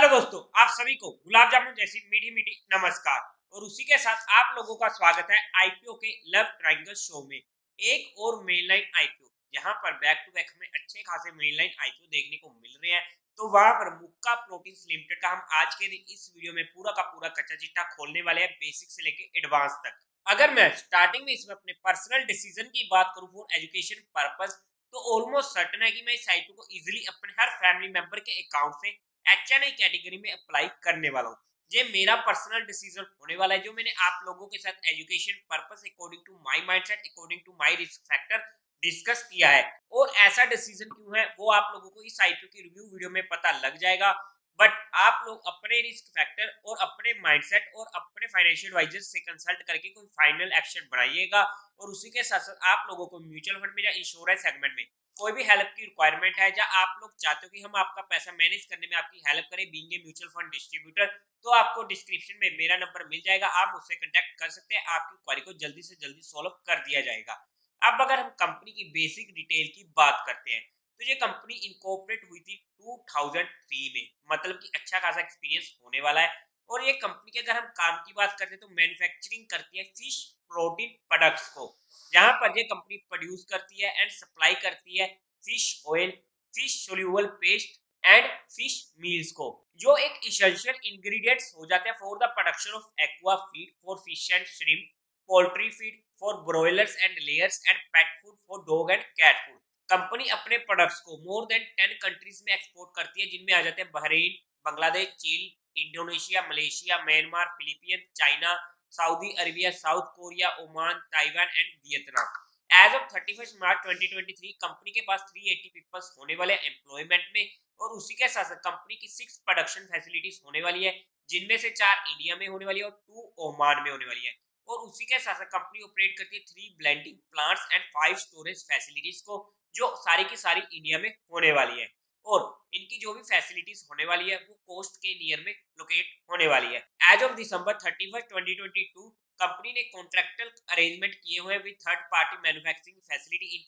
Hello दोस्तों, आप सभी को गुलाब जामुन जैसी मीठी मीठी नमस्कार। और उसी के साथ आप लोगों का स्वागत है आईपीओ के लव ट्रायंगल शो में। एक और मेनलाइन आईपीओ, यहाँ पर बैक टू बैक हमें अच्छे खासे मेनलाइन आईपीओ देखने को मिल रहे हैं। तो वहां पर मुक्का प्रोटीन्स लिमिटेड का हम आज के दिन इस वीडियो में पूरा का पूरा कच्चा चिट्ठा खोलने वाले हैं, बेसिक से लेके एडवांस तक। अगर मैं स्टार्टिंग में इसमें अपने पर्सनल डिसीजन की बात करूं फॉर एजुकेशन पर्पस, तो ऑलमोस्ट सर्टन है कि मैं इस आईपीओ को इजीली अपने हर फैमिली मेंबर के अकाउंट से एचएनआई कैटेगरी में अप्लाई करने वाला हूँ। ये मेरा पर्सनल डिसीजन होने वाला है, जो मैंने आप लोगों के साथ education purpose according to my mindset according to my risk factor discuss किया है। और ऐसा डिसीजन क्यों है वो आप लोगों को इस आईपीओ की रिव्यू वीडियो में पता लग जाएगा। बट आप लोग अपने रिस्क फैक्टर और अपने माइंडसेट और अपने फाइनेंशियल एडवाइजर से कंसल्ट करके कोई फाइनल एक्शन बनाइएगा। और उसी के साथ साथ आप लोगों को म्यूचुअल फंड में या इंश्योरेंस सेगमेंट में कोई भी हेल्प की रिक्वायरमेंट है, या आप लोग चाहते हो कि हम आपका पैसा मैनेज करने में आपकी हेल्प करें being a mutual fund distributor, तो आपको डिस्क्रिप्शन में मेरा नंबर मिल जाएगा, आप मुझसे कांटेक्ट कर सकते हैं। आपकी क्वेरी को जल्दी से जल्दी सॉल्व कर दिया जाएगा। अब अगर हम कंपनी की बेसिक डिटेल की बात करते हैं, तो ये कंपनी इनकॉर्पोरेट हुई थी 2003 में, मतलब कि अच्छा खासा एक्सपीरियंस होने वाला है। और ये कंपनी के अगर हम काम की बात करते हैं तो मैन्युफैक्चरिंग करती है फिश प्रोटीन प्रोडक्ट्स को, जहां पर ये कंपनी प्रोड्यूस करती है एंड सप्लाई करती है fish oil, fish soluble paste and fish meals को, जो एक इसेंशियल इंग्रेडिएंट्स हो जाते हैं for the production of aqua feed for fish and shrimp, poultry feed for broilers and layers and pet food for dog and cat food. Company अपने products को more than 10 countries में export करती है, जिनमें आ जाते हैं बहरीन, बांग्लादेश, चीन, Indonesia, Malaysia, Myanmar, Philippines, China, Saudi Arabia, south Korea, Oman, Taiwan and Vietnam. As of 31 March 2023 company के पास 380 पीपल्स होने वाले एम्प्लॉयमेंट में। और उसी के साथ साथ कंपनी की 6 प्रोडक्शन फैसिलिटीज होने वाली है, जिनमें से 4 इंडिया में होने वाली है और 2 ओमान में होने वाली है। और उसी के साथ साथ कंपनी ऑपरेट करती है 3 blending plants and 5 storage facilities को, जो सारी की सारी इंडिया में होने वाली है। और इनकी जो भी फैसिलिटीज होने वाली है वो कोस्ट के नियर में लोकेट होने वाली है। एज ऑफ दिसंबर 31 2022 कंपनी ने कॉन्ट्रैक्टल अरेंजमेंट किए हुए with third party manufacturing facility in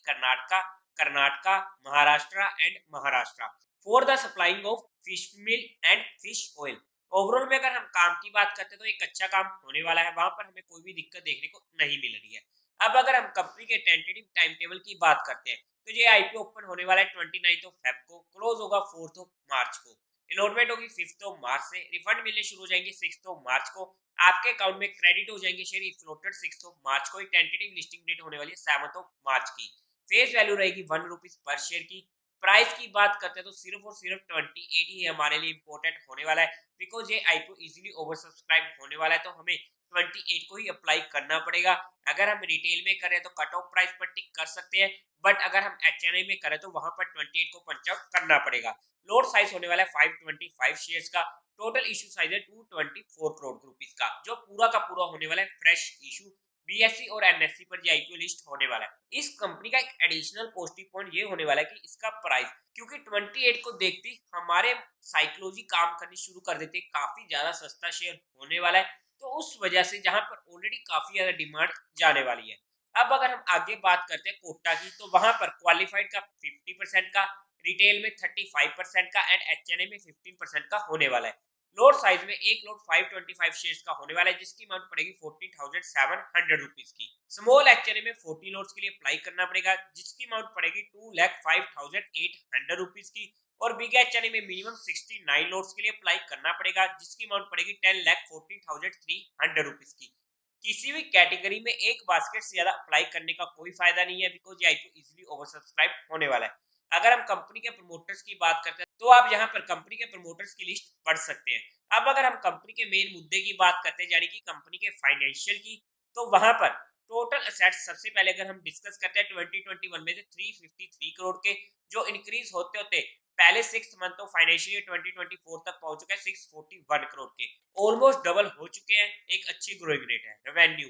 Karnataka, Maharashtra and Maharashtra for the supplying of fish mill and fish oil. Overall में अगर हम काम की बात करते हैं तो एक अच्छा काम होने वाला है, वहां पर हमें कोई भी दिक्कत देखने को नहीं मिल रही है। अब अगर हम कंपनी के टेंटेटिव टाइम टेबल की बात करते हैं, तो ये आईपीओ ओपन होने वाला है 29 ऑफ फेब को, क्लोज होगा 4 ऑफ मार्च को, अलॉटमेंट होगी 5 ऑफ मार्च से, रिफंड मिलने शुरू हो जाएंगे 6 ऑफ मार्च को, आपके अकाउंट में क्रेडिट हो जाएंगे शेयर फ्लोटेड 6 ऑफ मार्च को। टेंटेटिव लिस्टिंग डेट होने वाली है 7 ऑफ मार्च की। फेस वैल्यू रहेगी 1 रुपीज पर शेयर की। प्राइस की बात करते हैं तो सिर्फ और सिर्फ 28 ही हमारे लिए इंपॉर्टेंट होने वाला है, बिकॉज ये आईपीओ इजीली ओवर सब्सक्राइब होने वाला है, तो हमें 28 को ही अप्लाई करना पड़ेगा। अगर हम रिटेल में करें तो कट ऑफ प्राइस पर टिक कर सकते हैं, बट अगर हम एचएनआई में करें तो वहां पर 28 को पंच आउट करना पड़ेगा। लोड साइज होने वाला है 525 शेयर्स का। टोटल इशू साइज है 224 करोड़ रुपीस का, जो पूरा का पूरा होने वाला है फ्रेश इशू। बीएससी और एनएससी पर ये आईपीओ लिस्ट होने वाला है। इस कंपनी का एक एडिशनल पॉजिटिव पॉइंट ये होने वाला है कि इसका प्राइस, क्योंकि 28 को देखते हमारे साइकोलॉजी काम करनी शुरू कर देते, काफी ज्यादा सस्ता शेयर होने वाला है, तो उस वजह से जहां पर ऑलरेडी काफी ज्यादा डिमांड जाने वाली है। अब अगर हम आगे बात करते हैं कोटा की, तो वहां पर क्वालिफाइड का 50% का, रिटेल में 35% का एंड एचएनए में 15% का होने वाला है। लोड साइज में एक लोड 525 शेयर्स का होने वाला है, जिसकी अमाउंट पड़ेगी 14,700 रुपीज की। स्मॉल एचएनए में 40 लोड्स के लिए अप्लाई करना पड़ेगा, जिसकी अमाउंट पड़ेगी 2,05,800 रुपीज की। और बिग एचएनए में मिनिमम 69 लोड्स के लिए अप्लाई करना पड़ेगा, जिसकी अमाउंट पड़ेगी 10,14,300 रुपीज की। किसी भी कैटेगरी में एक बास्केट से ज्यादा अप्लाई करने का कोई फायदा नहीं है, बिकॉज ये आईपीओ इजीली ओवर सब्सक्राइब होने वाला है। अगर हम कंपनी के प्रमोटर्स की बात करते हैं तो आप यहाँ पर कंपनी के प्रमोटर्स की लिस्ट पढ़ सकते हैं। अब अगर हम कंपनी के मेन मुद्दे की बात करते हैं, यानी कि कंपनी के फाइनेंशियल की, तो वहां पर टोटल असेट्स सबसे पहले अगर हम डिस्कस करते हैं 2021 में से 353 करोड़ के, जो इंक्रीज होते होते पहले 6 मंथ ऑफ फाइनेंशियल ईयर 2024 तक पहुंच चुका है 641 करोड़ के, ऑलमोस्ट डबल हो चुके हैं। एक अच्छी ग्रोइंग रेट है। रेवेन्यू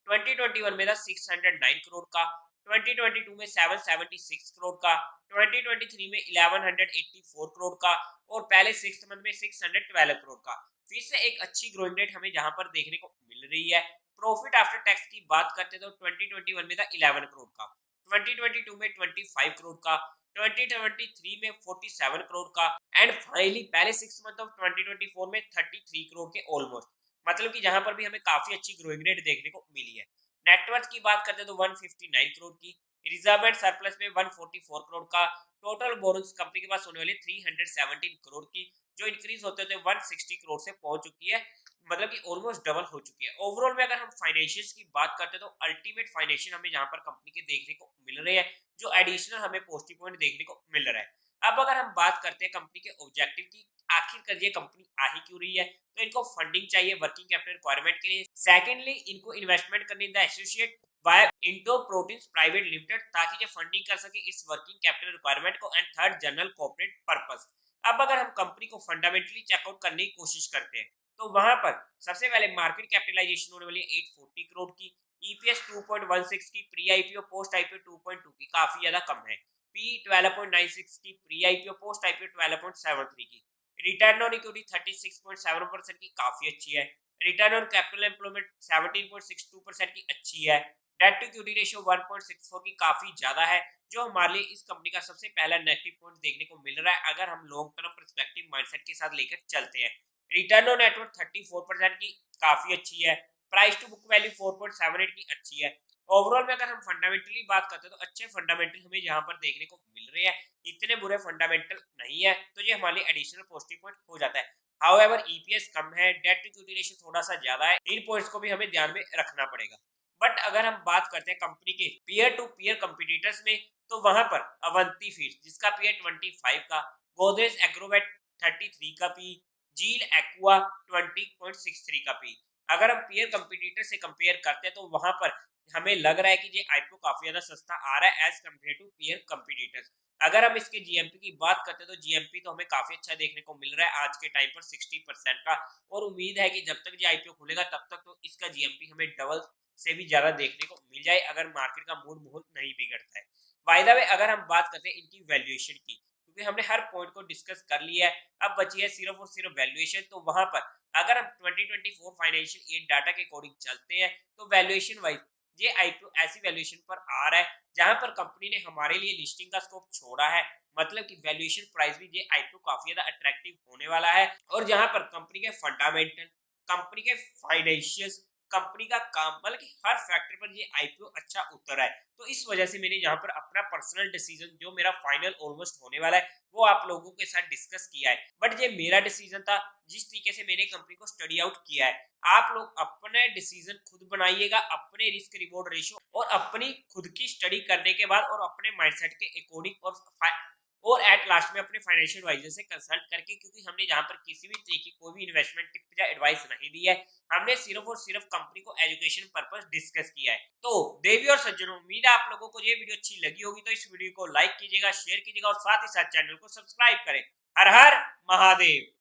2021 में था 609 करोड़ का, 2022 में 776 करोड़ का, 2023 में 1184 करोड़ का, और पहले 6 मंथ में 612 करोड़ का। फिर से एक अच्छी ग्रोइंग रेट हमें जहां पर देखने को मिल रही है। प्रॉफिट आफ्टर टैक्स की बात करते तो 2021 में था 11 करोड़ का, 2022 में 25 करोड़ का, 2023 में 47 करोड़ का एंड फाइनली पहले 6 मंथ ऑफ 2024 में 33 करोड़ के ऑलमोस्ट, मतलब कि जहां पर भी हमें काफी अच्छी ग्रोइंग रेट देखने को मिली है। नेटवर्थ की बात करते हैं तो 159 करोड़ की, रिजर्व एंड सरप्लस में 144 करोड़ का, टोटल बोरोइंग्स कंपनी के पास होने वाले 317 करोड़ की, जो इंक्रीज होते होते 160 करोड़ से पहुंच चुकी है, मतलब कि ऑलमोस्ट डबल हो चुकी है। ओवरऑल में अगर हम फाइनेंशियल्स की बात करते हैं तो अल्टीमेट फाइनेंशियल हमें जहां पर कंपनी के देखने को मिल रहे हैं, जो एडिशनल हमें पॉजिटिव पॉइंट देखने को मिल रहा है। अब अगर हम बात करते हैं कंपनी के ऑब्जेक्टिव की, आखिरकार ये कंपनी आ ही क्यों रही है, तो इनको फंडिंग चाहिए वर्किंग कैपिटल रिक्वायरमेंट के लिए। सेकेंडली, इनको इन्वेस्टमेंट करने in the associate by into proteins private limited, ताकि ये फंडिंग कर सके इस वर्किंग कैपिटल रिक्वायरमेंट को। And third, general corporate purpose. अब अगर हम कंपनी को फंडामेंटली चेकआउट करने की कोशिश करते हैं, तो वहां पर सबसे पहले मार्केट कैपिटलाइजेशन होने वाली है 840 करोड़ की, ईपीएस 2.16 की, प्री आईपीओ पोस्ट आईपीओ 2.2 की, काफी ज्यादा कम है। पी 12.96 की, प्री आईपीओ पोस्ट आईपीओ 12.73 की, रिटर्न ऑन इक्विटी 36.7% की, काफी अच्छी है। रिटर्न ऑन कैपिटल एम्प्लॉयमेंट 17.62% की, अच्छी है। डेट टू इक्विटी रेशियो 1.64 की, काफी ज्यादा है, जो हमारे लिए इस कंपनी का सबसे पहला नेगेटिव पॉइंट देखने को मिल रहा है अगर हम लॉन्ग टर्म पर्सपेक्टिव माइंडसेट के साथ लेकर चलते हैं। रिटर्न ऑन नेटवर्थ 34% की, काफी अच्छी है। प्राइस टू बुक वैल्यू 4.78 की, अच्छी है। ओवरऑल में अगर हम फंडामेंटली बात करते हैं तो अच्छे फंडामेंटल हमें यहाँ पर देखने को मिल रहे हैं, इतने बुरे फंडामेंटल नहीं है, तो ये हमारे लिए एडिशनल पॉजिटिव पॉइंट हो जाता है। हाउएवर ईपीएस कम है, डेट टू इक्विटी रेशियो थोड़ा सा ज्यादा है, इन पॉइंट्स को भी हमें ध्यान में रखना पड़ेगा। बट अगर हम बात करते हैं कंपनी के पीयर टू पीयर कंपटीटर्स में, तो वहां पर अवंती फीड्स जिसका पीयर 25 का, गोदरेज एग्रोवेट 33 का पी, जील एक्वा 20.63 का पी। अगर हम पीयर कंपटीटर से कंपेयर करते हैं तो वहां पर हमें लग रहा है कि ये आईपीओ काफी ज्यादा सस्ता आ रहा है as compare to peer competitors. अगर हम इसके जीएमपी की बात करते हैं तो जीएमपी तो हमें काफी अच्छा देखने को मिल रहा है आज के टाइम पर 60% का, और उम्मीद है कि जब तक ये आईपीओ खुलेगा तब तक तो इसका जीएमपी हमें डबल से भी ज्यादा देखने को मिल जाए, अगर मार्केट का मूड माहौल नहीं बिगड़ता है। बाय द वे, अगर हम बात करते हैं इनकी वैल्यूएशन की, क्योंकि हमने हर पॉइंट को डिस्कस कर लिया है, अब बची है सिर्फ और सिर्फ वैल्यूएशन। तो वहां पर अगर हम 2024 फाइनेंशियल ईयर डाटा के अकॉर्डिंग चलते हैं, तो वैल्यूएशन वाइज ये आईपीओ ऐसी वैल्यूएशन पर आ रहा है जहां पर कंपनी ने हमारे लिए लिस्टिंग का स्कोप छोड़ा है, मतलब कि वैल्यूएशन प्राइस भी ये आईपीओ काफी ज्यादा अट्रैक्टिव होने वाला है। और जहां पर कंपनी के फंडामेंटल, कंपनी के फाइनेंशियल्स, कंपनी का काम, मतलब कि हर फैक्टर पर ये आईपीओ अच्छा उतर है। तो इस वजह से मैंने यहाँ पर अपना पर्सनल डिसीजन, जो मेरा फाइनल ऑलमोस्ट होने वाला है, वो आप लोगों के साथ डिस्कस किया है। बट ये मेरा डिसीजन था, जिस तरीके से मैंने कंपनी को स्टडी आउट किया है। आप लोग अपने डिसीजन खुद बनाइएगा, अपने रिस्क रिवॉर्ड रेशियो और अपनी खुद की स्टडी करने के बाद और अपने माइंडसेट के अकॉर्डिंग, और एट लास्ट में अपने फाइनेंशियल एडवाइजर से कंसल्ट करके, क्योंकि हमने यहाँ पर किसी भी तरीके की कोई भी इन्वेस्टमेंट टिप या एडवाइस नहीं दी है, हमने सिर्फ और सिर्फ कंपनी को एजुकेशन पर्पस डिस्कस किया है। तो देवी और सज्जनों, उम्मीद है आप लोगों को ये वीडियो अच्छी लगी होगी, तो इस वीडियो को लाइक कीजिएगा, शेयर कीजिएगा और साथ ही साथ चैनल को सब्सक्राइब करें। हर हर महादेव।